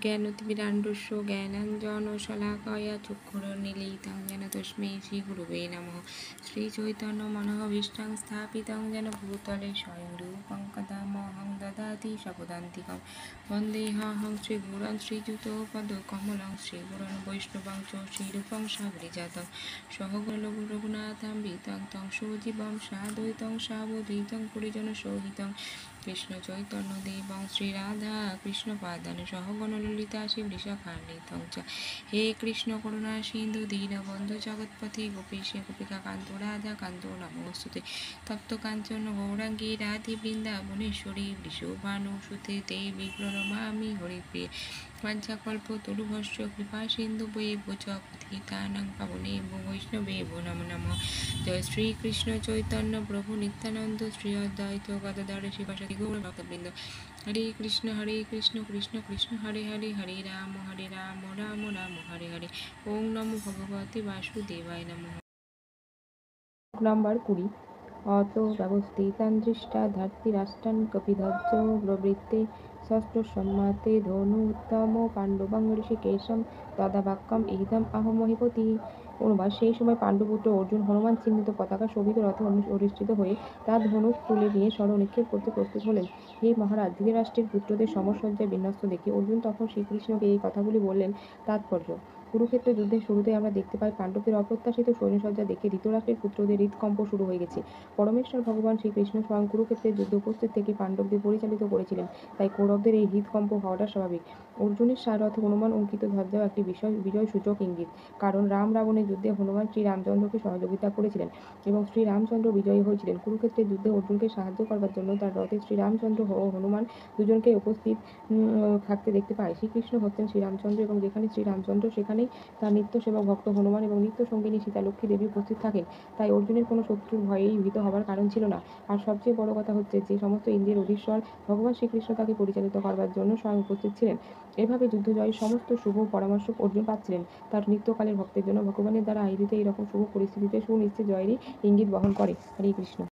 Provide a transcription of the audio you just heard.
জ্ঞানতিমিরাণ্ডস্য জ্ঞানাঞ্জনশলাকয়া চক্ষুरुन्मीलितं येन तस्मै श्रीगुरुवे नमः। श्रीचैतन्यमनोभीष्टं स्थापितं येन भूतले स्वयं रूपं कदा मह्यं ददाति स्वपदान्तिकं। वन्देऽहं श्रीगुरुं श्रीयुतपदकमलं श्रीगुरुं वैष्णवं च श्रीरूपं साग्रजातं सहगणरघुनाथं वितं तं सजीवं साद्वैतं सावधूतं परिजनसहितं कृष्ण चैतन्य देवं श्रीराधा कृष्ण पादान सहगण ललिता श्रीवृषभान्वितं च। हे कृष्ण करुणा सिन्धु दीनबन्धु जगत्पते गोपेश गोपिका कान्त राधा कान्त नमोस्तुते। तप्त काञ्चन गौराङ्गी राधे वृन्दावनेश्वरी वृषभानुसुते देवी प्रणमामि हरिप्रिये। वाञ्छाकल्पतरुभ्यश्च कृपा सिन्धुभ्येव च पतितानां पावनेभ्यो वैष्णवेभ्यो नमो नमः। जय श्री कृष्ण चैतन्य प्रभु नित्यानंद श्री अद्वैत गदाधर शिवासादि गौर भक्तवृंद। हरे कृष्ण कृष्ण कृष्ण हरे हरे हरे राम राम राम हरे हरे। ओम नमो भगवते वासुदेवाय नमः। नम्बर 20। अत व्यवस्थितां दृष्टा धर्तिराष्ट्रान् कपिध्वज प्रवृत्ते षष्ठ सम्माते धनुत्तम पाण्डवां ऋषिकेशं तदा বাক্যম ইদম আহমহিপতি। অনুবাদ। সেই সময় পাণ্ডুপুত্র অর্জুন হনুমান চিহ্নিত পতাকা শোভিত রথে অধিষ্ঠিত হয়ে তার ধনুক তুলে নিয়ে স্বর্ণ নিক্ষেপ করতে প্রস্তুত হলেন। হে মহারাজ, ধৃতরাষ্ট্রের পুত্রদের সমরসজ্জায় বিন্যস্ত দেখে অর্জুন তখন শ্রীকৃষ্ণকে এই কথাগুলি বললেন। তাৎপর্য: কুরুক্ষেত্র যুদ্ধের শুরুতেই আমরা দেখতে পাই পাণ্ডবদের অপ্রত্যাশিত সৈন্যসজ্জা দেখে ধৃতরাষ্ট্রের পুত্রদের হৃৎকম্প শুরু হয়ে গেছে। পরমেশ্বর ভগবান শ্রীকৃষ্ণ স্বয়ং কুরুক্ষেত্রের যুদ্ধে উপস্থিত থেকে পাণ্ডবদের পরিচালিত করেছিলেন, তাই কৌরবদের এই হৃৎকম্প হওয়াটা স্বাভাবিক। অর্জুনের সারথে হনুমান অঙ্কিত ধ্বজাও একটি বিজয়সূচক ইঙ্গিত, কারণ রাম রাবণের যুদ্ধে হনুমান শ্রীরামচন্দ্রকে সহযোগিতা করেছিলেন এবং শ্রীরামচন্দ্র বিজয়ী হয়েছিলেন। কুরুক্ষেত্রের যুদ্ধে অর্জুনকে সাহায্য করবার জন্য তার রথে শ্রীরামচন্দ্র ও হনুমান দুজনকে উপস্থিত থাকতে দেখতে পায়। শ্রীকৃষ্ণ হচ্ছেন শ্রীরামচন্দ্র এবং যেখানে শ্রীরামচন্দ্র সেখানেই তার নিত্য সেবক ভক্ত হনুমান এবং নিত্য সঙ্গিনী সীতালক্ষ্মী দেবী উপস্থিত থাকেন, তাই অর্জুনের কোনো শত্রুর ভয়েই ভীত হবার কারণ ছিল না। আর সবচেয়ে বড় কথা হচ্ছে যে সমস্ত ইন্দ্রিয়ের অধীশ্বর ভগবান শ্রীকৃষ্ণ তাকে পরিচালিত করবার জন্য স্বয়ং উপস্থিত ছিলেন। এভাবে যুদ্ধ জয়ের সমস্ত শুভ পরামর্শ অর্জুন পাচ্ছিলেন। তার নিত্যকালের ভক্তের জন্য ভগবানের দ্বারা আয়োজিত এই রকম শুভ পরিস্থিতিতে সুনিশ্চিত জয়েরই ইঙ্গিত বহন করে। হরে কৃষ্ণ।